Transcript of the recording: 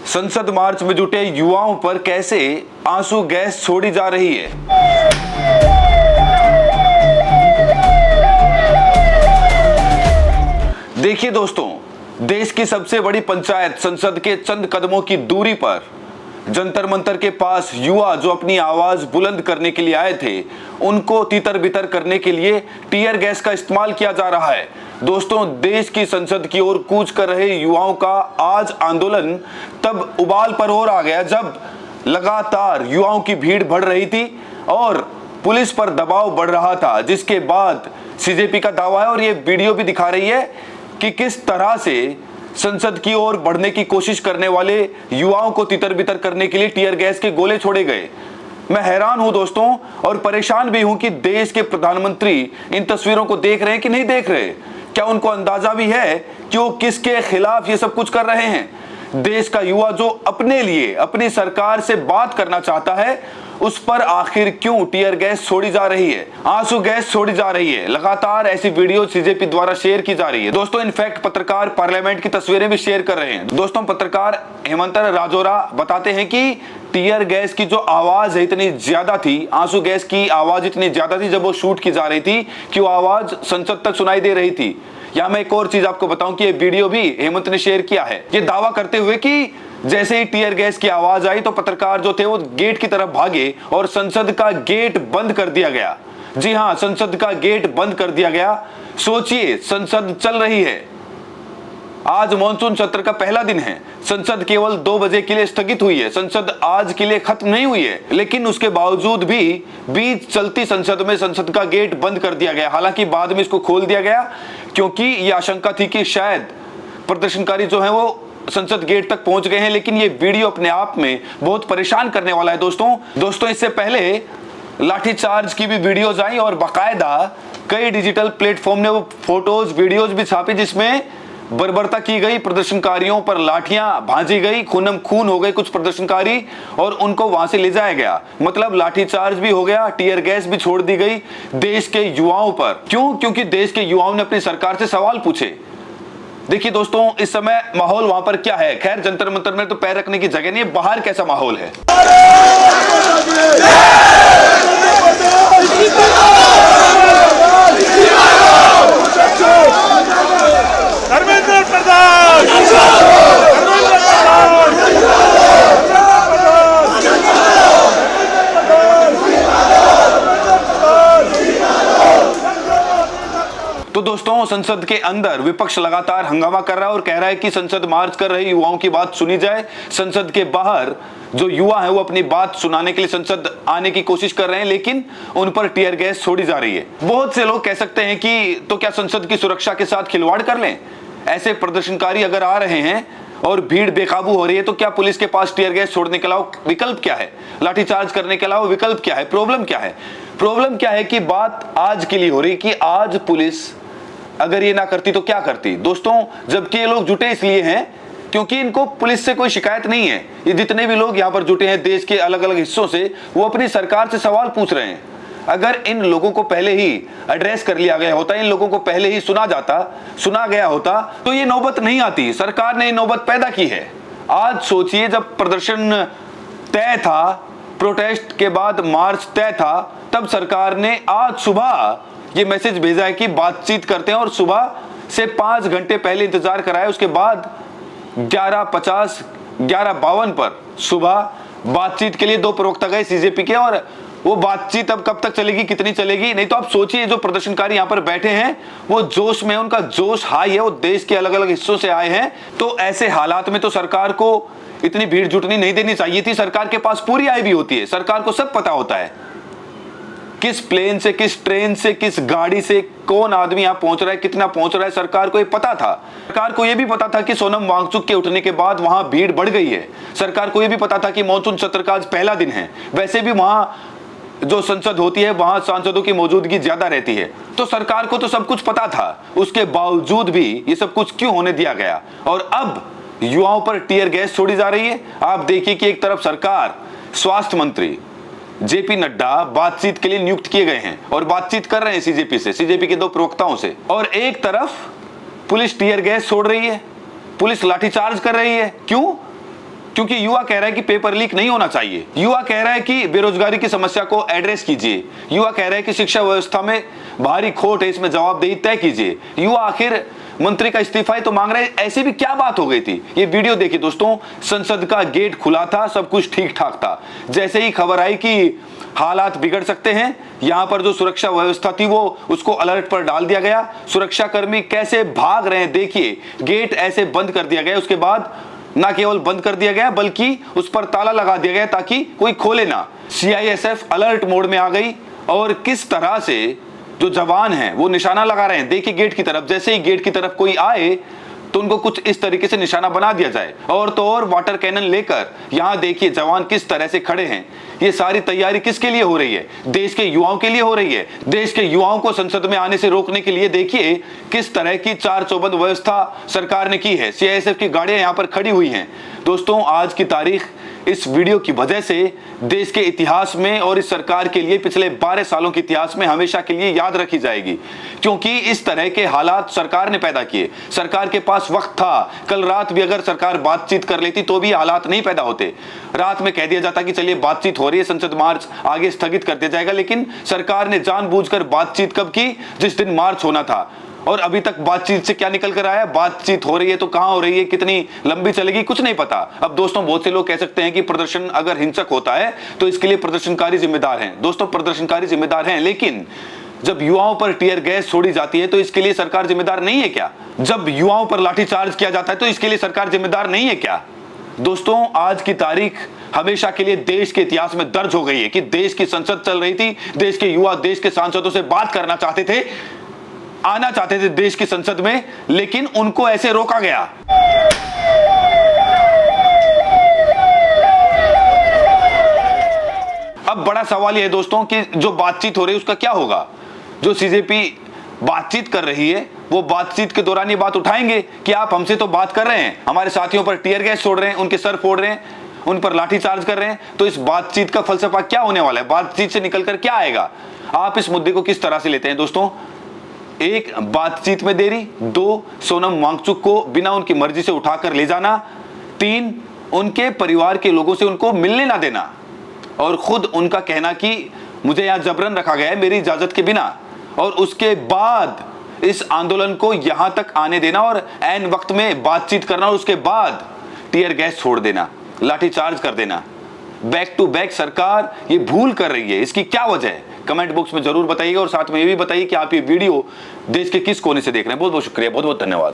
संसद मार्च में जुटे युवाओं पर कैसे आंसू गैस छोड़ी जा रही है। देखिए दोस्तों, देश की सबसे बड़ी पंचायत संसद के चंद कदमों की दूरी पर जंतर मंतर के पास युवा जो अपनी आवाज बुलंद करने के लिए आए थे, उनको तितर बितर करने के लिए टीयर गैस का इस्तेमाल किया जा रहा है। दोस्तों, देश की संसद की ओर कूच कर रहे युवाओं का आज आंदोलन तब उबाल पर और आ गया जब लगातार युवाओं की भीड़ बढ़ रही थी और पुलिस पर दबाव बढ़ रहा था, जिसके बाद सीजेपी का दावा है और ये वीडियो भी दिखा रही है कि किस तरह से संसद की ओर बढ़ने की कोशिश करने वाले युवाओं को तितर बितर करने के लिए टीयर गैस के गोले छोड़े गए। मैं हैरान हूं दोस्तों और परेशान भी हूं कि देश के प्रधानमंत्री इन तस्वीरों को देख रहे हैं कि नहीं देख रहे। क्या उनको अंदाजा भी है कि वो किसके खिलाफ ये सब कुछ कर रहे हैं? देश का युवा जो अपने लिए अपनी सरकार से बात करना चाहता है, उस पर आखिर क्यों टीयर गैस छोड़ी जा रही है, आंसू गैस छोड़ी जा रही है? लगातार ऐसी वीडियो सीजेपी द्वारा शेयर की जा रही है। दोस्तों, इनफैक्ट पत्रकार पार्लियामेंट की तस्वीरें भी शेयर कर रहे हैं। दोस्तों, पत्रकार हेमंत राजौरा बताते हैं कि टीयर गैस की जो आवाज है इतनी ज्यादा थी, आंसू गैस की आवाज इतनी ज्यादा थी जब वो शूट की जा रही थी कि वो आवाज संसद तक सुनाई दे रही थी। या मैं एक और चीज आपको बताऊं कि ये वीडियो भी हेमंत ने शेयर किया है, ये दावा करते हुए कि जैसे ही टीयर गैस की आवाज आई तो पत्रकार जो थे वो गेट की तरफ भागे और संसद का गेट बंद कर दिया गया। जी हां, संसद का गेट बंद कर दिया गया। सोचिए, संसद चल रही है, आज मॉनसून सत्र का पहला दिन है, संसद केवल 2 बजे के लिए स्थगित हुई है, संसद आज के लिए खत्म नहीं हुई है, लेकिन उसके बावजूद भी बीच चलती संसद में संसद का गेट बंद कर दिया गया। हालांकि बाद में इसको खोल दिया गया क्योंकि यह आशंका थी कि शायद प्रदर्शनकारी जो है वो संसद गेट तक पहुंच गए हैं। लेकिन ये वीडियो अपने आप में बहुत परेशान करने वाला है दोस्तों। इससे पहले लाठीचार्ज की भी वीडियोज आई और बाकायदा कई डिजिटल प्लेटफॉर्म ने वो फोटोज वीडियोज भी छापी जिसमें बर्बरता की गई, प्रदर्शनकारियों पर लाठियां भांजी गई, खूनम खून हो गए कुछ प्रदर्शनकारी और उनको वहां से ले जाया गया। मतलब लाठीचार्ज भी हो गया, टीयर गैस भी छोड़ दी गई देश के युवाओं पर। क्यों? क्योंकि देश के युवाओं ने अपनी सरकार से सवाल पूछे। देखिए दोस्तों, इस समय माहौल वहां पर क्या है? खैर, जंतर मंतर में तो पैर रखने की जगह नहीं है, बाहर कैसा माहौल है? तो दोस्तों, संसद के अंदर विपक्ष लगातार हंगामा कर रहा है और कह रहा है कि संसद मार्च कर रहे युवाओं की बात सुनी जाए। संसद के बाहर जो युवा है वो अपनी बात सुनाने के लिए संसद आने की कोशिश कर रहे हैं, लेकिन उन पर टीयर गैस छोड़ी जा रही है। बहुत से लोग कह सकते हैं कि तो क्या संसद की सुरक्षा के साथ खिलवाड़ कर लें? ऐसे प्रदर्शनकारी अगर आ रहे हैं और भीड़ बेकाबू हो रही है तो क्या पुलिस के पास टीयर गैस छोड़ने के अलावा विकल्प क्या है? लाठीचार्ज करने के अलावा विकल्प क्या है? प्रॉब्लम क्या है? प्रॉब्लम क्या है कि बात आज के लिए हो रही कि आज पुलिस अगर ये ना करती तो क्या करती? दोस्तों, जबकि ये लोग जुटे इसलिए हैं क्योंकि इनको पुलिस से कोई शिकायत नहीं है। ये जितने भी लोग यहाँ पर जुटे हैं देश के अलग अलग हिस्सों से, वो अपनी सरकार से सवाल पूछ रहे हैं। अगर इन लोगों को पहले ही एड्रेस कर लिया गया होता, इन लोगों को पहले ही सुना गया होता तो ये नौबत नहीं आती। सरकार ने ये नौबत पैदा की है। आज सोचिए, जब प्रदर्शन तय था, प्रोटेस्ट के बाद मार्च तय था, तब सरकार ने आज सुबह ये मैसेज भेजा है कि बातचीत करते हैं और सुबह से 5 घंटे पहले इंतजार कराया। उसके बाद 11:50 11:52 पर सुबह बातचीत के लिए 2 प्रवक्ता गए सीजेपी के, और वो बातचीत अब कब तक चलेगी, कितनी चलेगी नहीं तो आप सोचिए। जो प्रदर्शनकारी यहाँ पर बैठे हैं वो जोश में, उनका जोश हाई है, वो देश के अलग अलग हिस्सों से आए हैं। तो ऐसे हालात में तो सरकार को इतनी भीड़ जुटनी नहीं देनी चाहिए थी। सरकार के पास पूरी आईबी होती है, सरकार को सब पता होता है किस प्लेन से, किस ट्रेन से, किस गाड़ी से कौन आदमी यहां पहुंच रहा है, कितना पहुंच रहा है। सरकार को ये पता था। सरकार को यह भी पता था कि सोनम वांगचुक के उठने के बाद वहां भीड़ बढ़ गई है। सरकार को यह भी पता था कि मॉनसून सत्र का आज पहला दिन है, वैसे भी वहां जो संसद होती है वहां सांसदों की मौजूदगी ज्यादा रहती है। तो सरकार को तो सब कुछ पता था, उसके बावजूद भी ये सब कुछ क्यों होने दिया गया? और अब युवाओं पर टीयर गैस छोड़ी जा रही है। आप देखिए कि एक तरफ सरकार, स्वास्थ्य मंत्री जेपी नड्डा बातचीत के लिए नियुक्त किए गए हैं और बातचीत कर रहे हैं सीजेपी के 2 प्रवक्ताओं से, और एक तरफ पुलिस टीयर गैस छोड़ रही है, पुलिस लाठीचार्ज कर रही है। क्यों? क्योंकि युवा कह रहा है कि पेपर लीक नहीं होना चाहिए, युवा कह रहा है कि बेरोजगारी की समस्या को एड्रेस कीजिए, युवा कह रहा है कि शिक्षा व्यवस्था में भारी खोट है, इसमें जवाबदेही तय कीजिए, युवा आखिर मंत्री का इस्तीफा तो मांग रहे हैं। ऐसी भी क्या बात हो गई थी? ये वीडियो देखिए दोस्तों, संसद का गेट खुला था, सब कुछ ठीक ठाक था, जैसे ही खबर आई कि हालात बिगड़ सकते हैं, यहां पर जो सुरक्षा व्यवस्था थी वो उसको अलर्ट पर डाल दिया गया। सुरक्षा कर्मी कैसे भाग रहे हैं देखिए, गेट ऐसे बंद कर दिया गया, उसके बाद ना केवल बंद कर दिया गया बल्कि उस पर ताला लगा दिया गया ताकि कोई खोले ना। सीआईएसएफ अलर्ट मोड में आ गई और किस तरह से जो जवान हैं वो निशाना लगा रहे हैं। देखिए गेट की तरफ, जैसे ही गेट की तरफ कोई आए तो उनको कुछ इस तरीके से निशाना बना दिया जाए, और तो और वाटर कैनन लेकर यहां देखिए जवान किस तरह से खड़े हैं। ये सारी तैयारी किसके लिए हो रही है? देश के युवाओं के लिए हो रही है। देश के युवाओं को संसद में आने से रोकने के लिए देखिए किस तरह की चार चौबंद व्यवस्था सरकार ने की है। सीआईएसएफ की गाड़ियां यहां पर खड़ी हुई हैं। दोस्तों आज की तारीख इस वीडियो की वजह से देश के इतिहास में और इस सरकार के लिए पिछले 12 सालों के इतिहास में हमेशा के लिए याद रखी जाएगी, क्योंकि इस तरह के हालात सरकार ने पैदा किए। सरकार के पास वक्त था, कल रात भी अगर सरकार बातचीत कर लेती तो भी हालात नहीं पैदा होते। रात में कह दिया जाता कि चलिए बातचीत हो रही है, संसद मार्च आगे स्थगित कर दिया जाएगा, लेकिन सरकार ने जानबूझकर बातचीत कब की? जिस दिन मार्च होना था। और अभी तक बातचीत से क्या निकल कर आया? बातचीत हो रही है तो कहां हो रही है, कितनी लंबी चलेगी, कुछ नहीं पता। अब दोस्तों बहुत से लोग कह सकते हैं कि प्रदर्शन अगर हिंसक होता है तो इसके लिए प्रदर्शनकारी जिम्मेदार हैं। दोस्तों प्रदर्शनकारी जिम्मेदार हैं, लेकिन जब युवाओं पर टीयर गैस छोड़ी जाती है तो इसके लिए सरकार जिम्मेदार नहीं है क्या? जब युवाओं पर लाठीचार्ज किया जाता है तो इसके लिए सरकार जिम्मेदार नहीं है क्या? दोस्तों आज की तारीख हमेशा के लिए देश के इतिहास में दर्ज हो गई है कि देश की संसद चल रही थी, देश के युवा देश के सांसदों से बात करना चाहते थे, आना चाहते थे देश की संसद में, लेकिन उनको ऐसे रोका गया। अब बड़ा सवाल यह है दोस्तों कि जो बातचीत हो रही है उसका क्या होगा? जो सीजेपी बातचीत कर रही है वो बातचीत के दौरान ये बात उठाएंगे कि आप हमसे तो बात कर रहे हैं, हमारे साथियों पर टीयर गैस छोड़ रहे हैं, उनके सर फोड़ रहे हैं, उन पर लाठीचार्ज कर रहे हैं, तो इस बातचीत का फलसफा क्या होने वाला है? बातचीत से निकलकर क्या आएगा? आप इस मुद्दे को किस तरह से लेते हैं दोस्तों? एक, बातचीत में देरी। 2, सोनम वांगचुक को बिना उनकी मर्जी से उठाकर ले जाना। 3, उनके परिवार के लोगों से उनको मिलने ना देना, और खुद उनका कहना कि मुझे यहां जबरन रखा गया है मेरी इजाजत के बिना, और उसके बाद इस आंदोलन को यहां तक आने देना और ऐन वक्त में बातचीत करना, और उसके बाद टीयर गैस छोड़ देना, लाठीचार्ज कर देना। बैक टू बैक सरकार ये भूल कर रही है, इसकी क्या वजह है? कमेंट बॉक्स में जरूर बताइएगा, और साथ में ये भी बताइए कि आप ये वीडियो देश के किस कोने से देख रहे हैं। बहुत बहुत शुक्रिया, बहुत बहुत धन्यवाद।